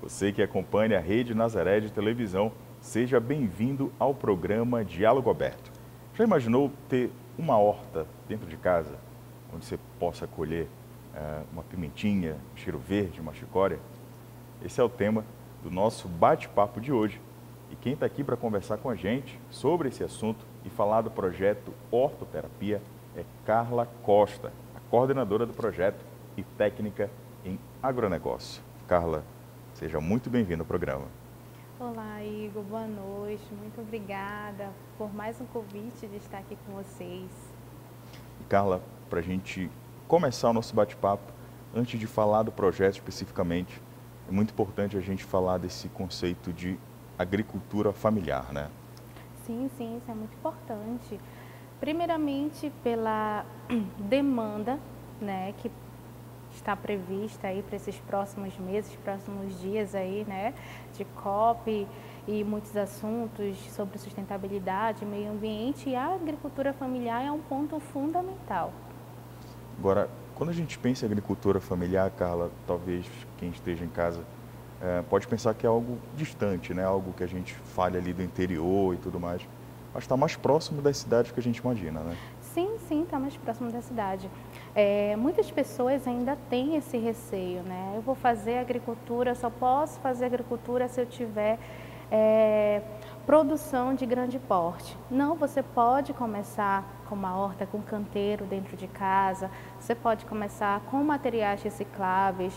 Você que acompanha a Rede Nazaré de televisão, seja bem-vindo ao programa Diálogo Aberto. Já imaginou ter uma horta dentro de casa, onde você possa colher uma pimentinha, um cheiro verde, uma chicória? Esse é o tema do nosso bate-papo de hoje. E quem está aqui para conversar com a gente sobre esse assunto e falar do projeto Hortoterapia é Carla Costa, a coordenadora do projeto e técnica em agronegócio. Carla, seja muito bem-vinda ao programa. Olá, Igor, boa noite. Muito obrigada por mais um convite de estar aqui com vocês. Carla, para a gente começar o nosso bate-papo, antes de falar do projeto especificamente, é muito importante a gente falar desse conceito de agricultura familiar, né? Sim, isso é muito importante. Primeiramente, pela demanda, né, que está prevista aí para esses próximos meses, próximos dias aí, né, de COP e muitos assuntos sobre sustentabilidade, meio ambiente, e a agricultura familiar é um ponto fundamental. Agora, quando a gente pensa em agricultura familiar, Carla, talvez quem esteja em casa pode pensar que é algo distante, né? Algo que a gente fale ali do interior e tudo mais, mas está mais próximo das cidades que a gente imagina, né? Sim, está mais próximo da cidade. Muitas pessoas ainda têm esse receio, né? Eu vou fazer agricultura, só posso fazer agricultura se eu tiver produção de grande porte. Não, você pode começar com uma horta, com canteiro dentro de casa, você pode começar com materiais recicláveis,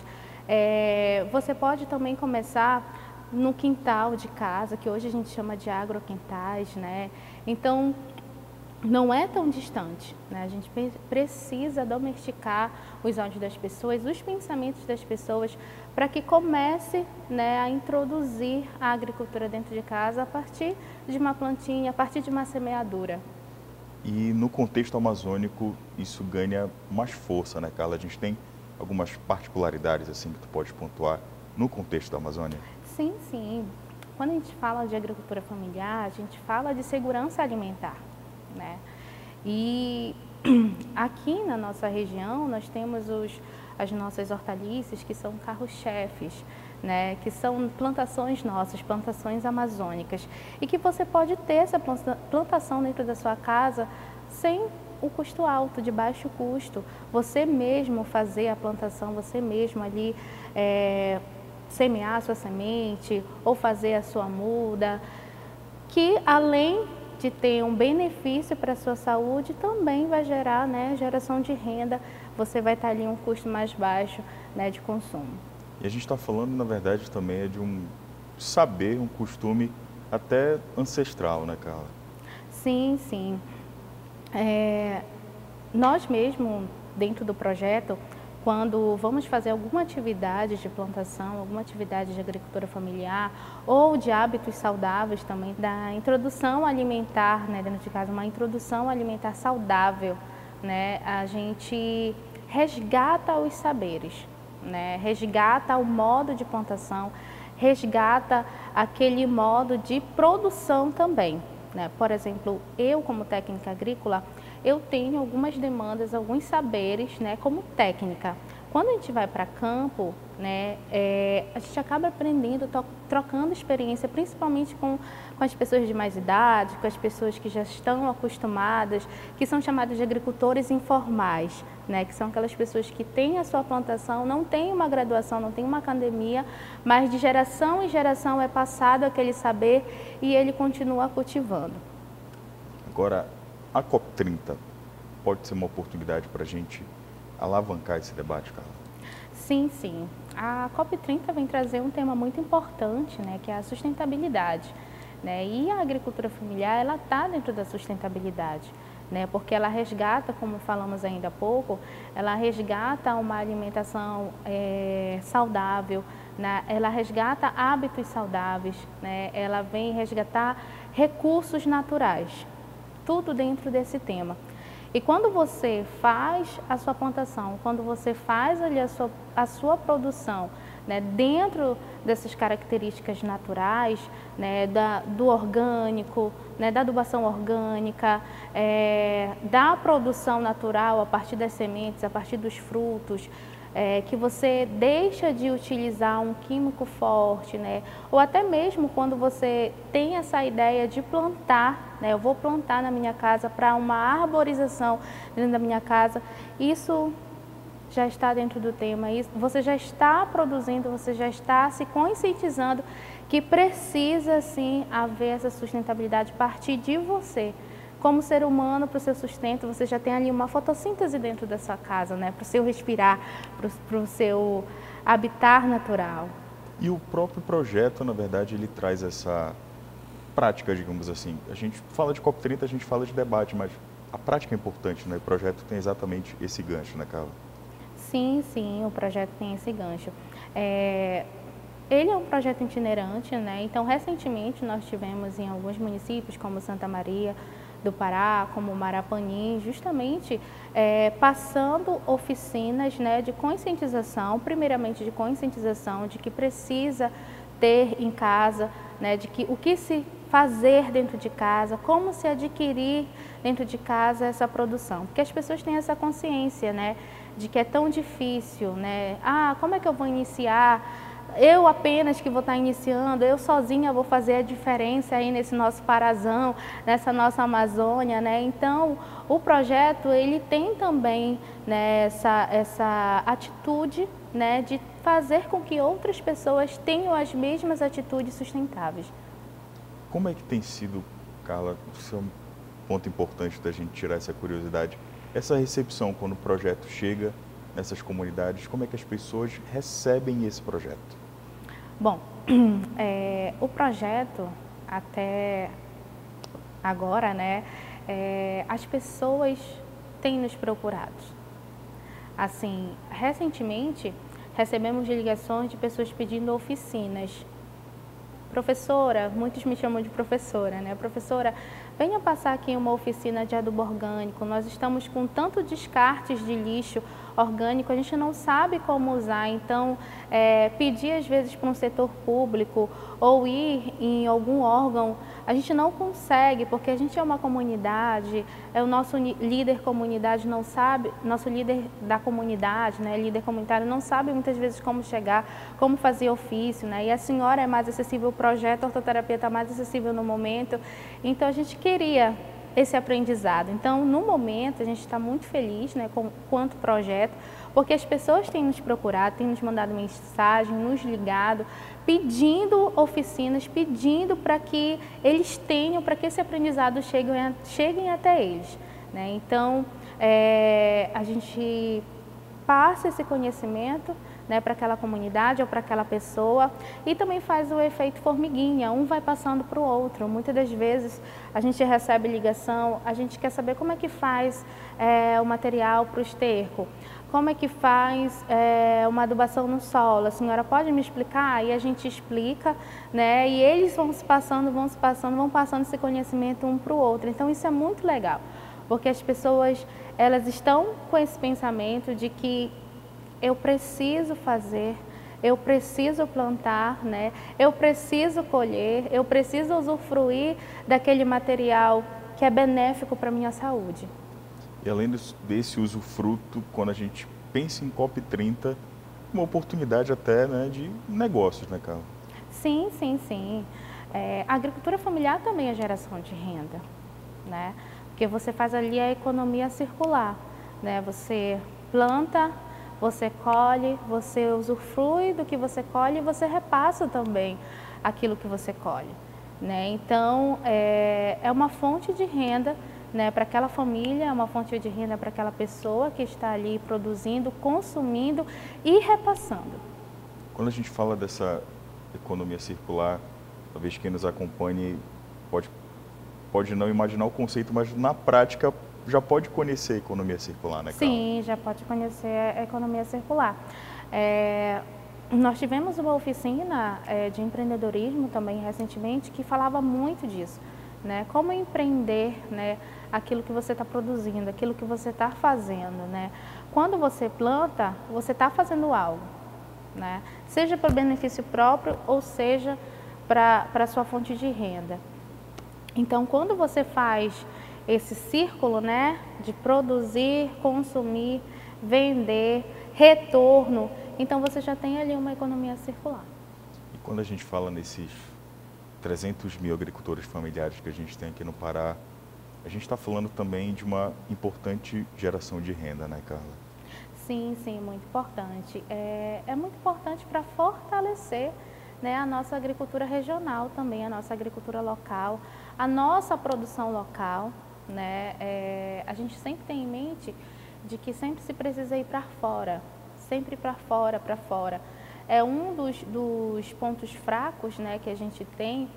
você pode também começar no quintal de casa, que hoje a gente chama de agroquintais, né? Então, não é tão distante, né? A gente precisa domesticar os olhos das pessoas, os pensamentos das pessoas, para que comece, né, a introduzir a agricultura dentro de casa a partir de uma plantinha, a partir de uma semeadura. E no contexto amazônico, isso ganha mais força, né, Carla? A gente tem algumas particularidades assim que tu pode pontuar no contexto da Amazônia? Sim. Quando a gente fala de agricultura familiar, a gente fala de segurança alimentar, né? E aqui na nossa região nós temos as nossas hortaliças, que são carro-chefes, né? Que são plantações nossas, plantações amazônicas, e que você pode ter essa plantação dentro da sua casa sem o custo alto, de baixo custo. Você mesmo fazer a plantação, você mesmo ali semear a sua semente ou fazer a sua muda, que além de ter um benefício para a sua saúde, também vai gerar, né, geração de renda. Você vai estar ali um custo mais baixo, né, de consumo. E a gente está falando, na verdade, também de um saber, um costume até ancestral, né, Carla? Sim. Nós mesmo, dentro do projeto, quando vamos fazer alguma atividade de plantação, alguma atividade de agricultura familiar ou de hábitos saudáveis também, da introdução alimentar, né, dentro de casa, uma introdução alimentar saudável, né, a gente resgata os saberes, né, resgata o modo de plantação, resgata aquele modo de produção também, né? Por exemplo, eu como técnica agrícola, eu tenho algumas demandas, alguns saberes, né, como técnica. Quando a gente vai para campo, né, a gente acaba aprendendo, trocando experiência, principalmente com as pessoas de mais idade, com as pessoas que já estão acostumadas, que são chamadas de agricultores informais, né, que são aquelas pessoas que têm a sua plantação, não têm uma graduação, não têm uma academia, mas de geração em geração é passado aquele saber e ele continua cultivando. Agora, a COP30 pode ser uma oportunidade para a gente alavancar esse debate, Carla? Sim. A COP30 vem trazer um tema muito importante, né, que é a sustentabilidade, né? E a agricultura familiar, ela está dentro da sustentabilidade, né? Porque ela resgata, como falamos ainda há pouco, ela resgata uma alimentação saudável, né? Ela resgata hábitos saudáveis, né? Ela vem resgatar recursos naturais, tudo dentro desse tema. E quando você faz a sua plantação, quando você faz ali a sua produção, né, dentro dessas características naturais, né, do orgânico, né, da adubação orgânica, da produção natural a partir das sementes, a partir dos frutos, que você deixa de utilizar um químico forte, né? Ou até mesmo quando você tem essa ideia de plantar, né? Eu vou plantar na minha casa para uma arborização dentro da minha casa, isso já está dentro do tema, isso, você já está produzindo, você já está se conscientizando que precisa sim haver essa sustentabilidade a partir de você. Como ser humano, para o seu sustento, você já tem ali uma fotossíntese dentro da sua casa, né? Para o seu respirar, para o seu habitat natural. E o próprio projeto, na verdade, ele traz essa prática, digamos assim. A gente fala de COP30, a gente fala de debate, mas a prática é importante, né? O projeto tem exatamente esse gancho, né, Carla? Sim, sim, o projeto tem esse gancho. Ele é um projeto itinerante, né? Então, recentemente, nós tivemos em alguns municípios, como Santa Maria do Pará, como Marapanim, justamente passando oficinas, né, de conscientização, primeiramente de conscientização de que precisa ter em casa, né, de que o que se fazer dentro de casa, como se adquirir dentro de casa essa produção, porque as pessoas têm essa consciência, né, de que é tão difícil, né, como é que eu vou iniciar? Eu apenas que vou estar iniciando, eu sozinha vou fazer a diferença aí nesse nosso Parazão, nessa nossa Amazônia, né? Então, o projeto, ele tem também, né, essa atitude, né, de fazer com que outras pessoas tenham as mesmas atitudes sustentáveis. Como é que tem sido, Carla, isso é um ponto importante da gente tirar essa curiosidade, essa recepção quando o projeto chega nessas comunidades, como é que as pessoas recebem esse projeto? Bom, o projeto até agora, né, as pessoas têm nos procurado. Assim, recentemente recebemos ligações de pessoas pedindo oficinas. Professora, muitos me chamam de professora, né? Professora, venha passar aqui uma oficina de adubo orgânico. Nós estamos com tanto descartes de lixo orgânico, a gente não sabe como usar. Então, pedir às vezes para um setor público ou ir em algum órgão, a gente não consegue, porque a gente é uma comunidade, o nosso líder comunidade não sabe, nosso líder da comunidade, né, líder comunitário não sabe muitas vezes como chegar, como fazer ofício, né, e a senhora é mais acessível, o projeto Hortoterapia está mais acessível no momento, então a gente queria esse aprendizado. Então, no momento, a gente está muito feliz, né, quanto projeto, porque as pessoas têm nos procurado, têm nos mandado mensagem, nos ligado, pedindo oficinas, pedindo para que eles tenham, para que esse aprendizado cheguem até eles, né? Então, a gente passa esse conhecimento, né, para aquela comunidade ou para aquela pessoa e também faz o efeito formiguinha, um vai passando para o outro. Muitas das vezes a gente recebe ligação, a gente quer saber como é que faz o material para o esterco, como é que faz uma adubação no solo, a senhora pode me explicar? E a gente explica, né, e eles vão passando esse conhecimento um para o outro. Então isso é muito legal, porque as pessoas, elas estão com esse pensamento de que eu preciso fazer, eu preciso plantar, né? Eu preciso colher, eu preciso usufruir daquele material que é benéfico para a minha saúde. E além desse usufruto, quando a gente pensa em COP30, uma oportunidade até, né, de negócios, né, Carla? Sim, sim, sim. A agricultura familiar também é geração de renda, né? Porque você faz ali a economia circular, né? Você planta, você colhe, você usufrui do que você colhe e você repassa também aquilo que você colhe, né? Então, é uma fonte de renda, né, para aquela família, é uma fonte de renda para aquela pessoa que está ali produzindo, consumindo e repassando. Quando a gente fala dessa economia circular, talvez quem nos acompanhe pode não imaginar o conceito, mas na prática já pode conhecer a economia circular, né, Carla? Sim, já pode conhecer a economia circular. Nós tivemos uma oficina de empreendedorismo também recentemente que falava muito disso, né? Como empreender, né, aquilo que você está produzindo, aquilo que você está fazendo, né? Quando você planta, você está fazendo algo, né? Seja para benefício próprio ou seja para a sua fonte de renda. Então, quando você faz esse círculo, né, de produzir, consumir, vender, retorno. Então você já tem ali uma economia circular. E quando a gente fala nesses 300 mil agricultores familiares que a gente tem aqui no Pará, a gente está falando também de uma importante geração de renda, né, Carla? Sim, sim, muito importante. É muito importante para fortalecer, né, a nossa agricultura regional também, a nossa agricultura local, a nossa produção local, né? A gente sempre tem em mente de que sempre se precisa ir para fora, sempre para fora, para fora. É um dos pontos fracos, né, que a gente tem,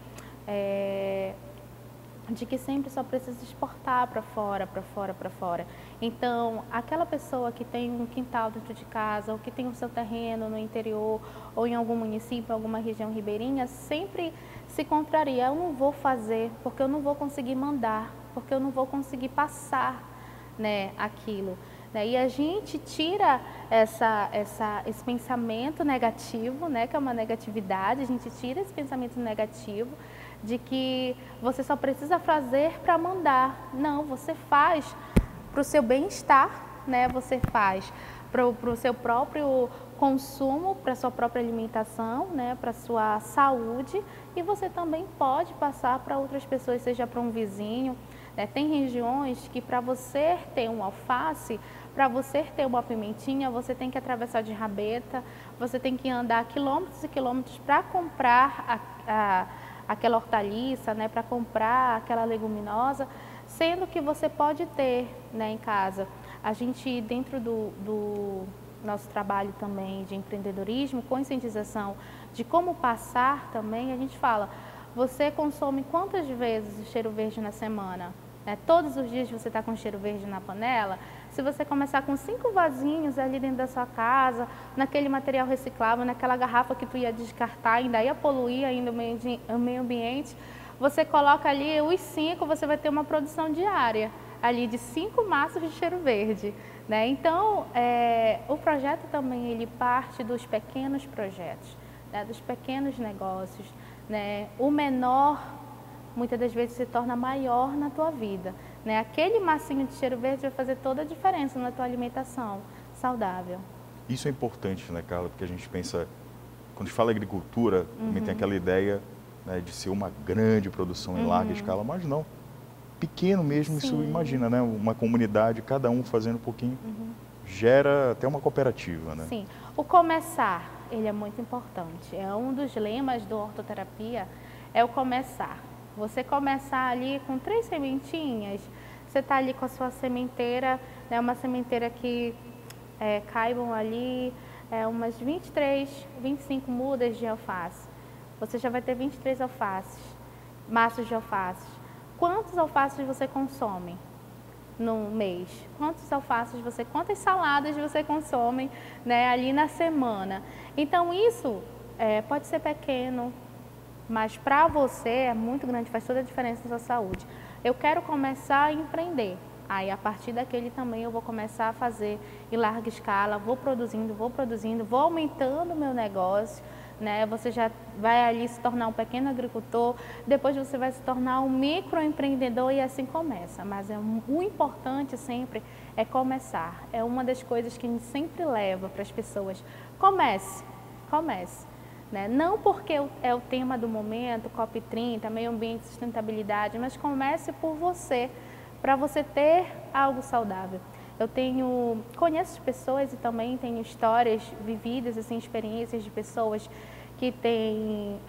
de que sempre só precisa exportar para fora, para fora, para fora. Então, aquela pessoa que tem um quintal dentro de casa, ou que tem o seu terreno no interior, ou em algum município, alguma região ribeirinha, sempre se contraria. Eu não vou fazer, porque eu não vou conseguir mandar, porque eu não vou conseguir passar, né, aquilo. E a gente tira esse pensamento negativo, né, que é uma negatividade, a gente tira esse pensamento negativo de que você só precisa fazer para mandar. Não, você faz para o seu bem-estar, né? Você faz para o seu próprio consumo, para a sua própria alimentação, né? Para a sua saúde, e você também pode passar para outras pessoas, seja para um vizinho. Tem regiões que para você ter um alface, para você ter uma pimentinha, você tem que atravessar de rabeta, você tem que andar quilômetros e quilômetros para comprar aquela hortaliça, né, para comprar aquela leguminosa, sendo que você pode ter, né, em casa. A gente, dentro do nosso trabalho também de empreendedorismo, conscientização de como passar também, a gente fala, você consome quantas vezes o cheiro verde na semana? Todos os dias você está com cheiro verde na panela? Se você começar com 5 vasinhos ali dentro da sua casa, naquele material reciclável, naquela garrafa que tu ia descartar, ainda ia poluir ainda o meio ambiente, você coloca ali os 5, você vai ter uma produção diária ali de 5 maços de cheiro verde, né? Então, o projeto também ele parte dos pequenos projetos, né? Dos pequenos negócios, né? O menor muitas das vezes se torna maior na tua vida, né? Aquele massinho de cheiro verde vai fazer toda a diferença na tua alimentação saudável. Isso é importante, né, Carla? Porque a gente pensa, quando a gente fala agricultura, também tem aquela ideia, né, de ser uma grande produção em larga escala, mas não. Pequeno mesmo, Sim. isso imagina, né? Uma comunidade, cada um fazendo um pouquinho, gera até uma cooperativa, né? Sim. O começar, ele é muito importante. É um dos lemas do hortoterapia, é o começar. Você começar ali com 3 sementinhas, você está ali com a sua sementeira, né, uma sementeira que caibam ali umas 23, 25 mudas de alface. Você já vai ter 23 alfaces, maços de alfaces. Quantos alfaces você consome no mês? Quantas saladas você consome, né, ali na semana? Então isso pode ser pequeno, mas para você é muito grande, faz toda a diferença na sua saúde. Eu quero começar a empreender. Aí, a partir daquele também eu vou começar a fazer em larga escala, vou produzindo, vou aumentando o meu negócio, né? Você já vai ali se tornar um pequeno agricultor, depois você vai se tornar um microempreendedor e assim começa. Mas o importante sempre é começar. É uma das coisas que a gente sempre leva para as pessoas. Comece, comece. Não porque é o tema do momento, COP30, meio ambiente, sustentabilidade, mas comece por você, para você ter algo saudável. Eu conheço pessoas e também tenho histórias vividas, assim, experiências de pessoas que têm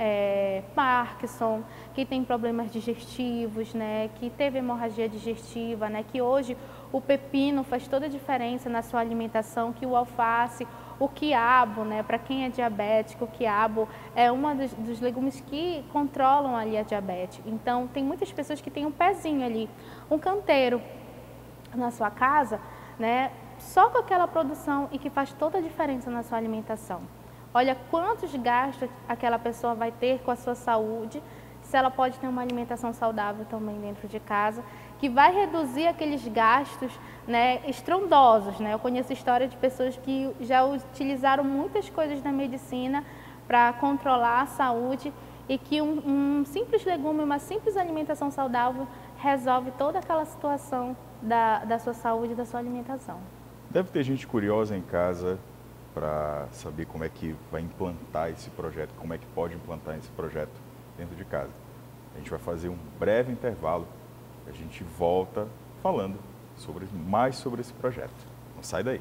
Parkinson, que têm problemas digestivos, né, que teve hemorragia digestiva, né, que hoje o pepino faz toda a diferença na sua alimentação, que o alface, o quiabo, né, para quem é diabético, o quiabo é um dos legumes que controlam ali a diabetes. Então, tem muitas pessoas que têm um pezinho ali, um canteiro na sua casa, né, só com aquela produção e que faz toda a diferença na sua alimentação. Olha quantos gastos aquela pessoa vai ter com a sua saúde, se ela pode ter uma alimentação saudável também dentro de casa, que vai reduzir aqueles gastos, né, estrondosos, né? Eu conheço história de pessoas que já utilizaram muitas coisas da medicina para controlar a saúde e que um simples legume, uma simples alimentação saudável resolve toda aquela situação da sua saúde e da sua alimentação. Deve ter gente curiosa em casa para saber como é que vai implantar esse projeto, como é que pode implantar esse projeto dentro de casa. A gente vai fazer um breve intervalo, a gente volta falando mais sobre esse projeto. Não sai daí.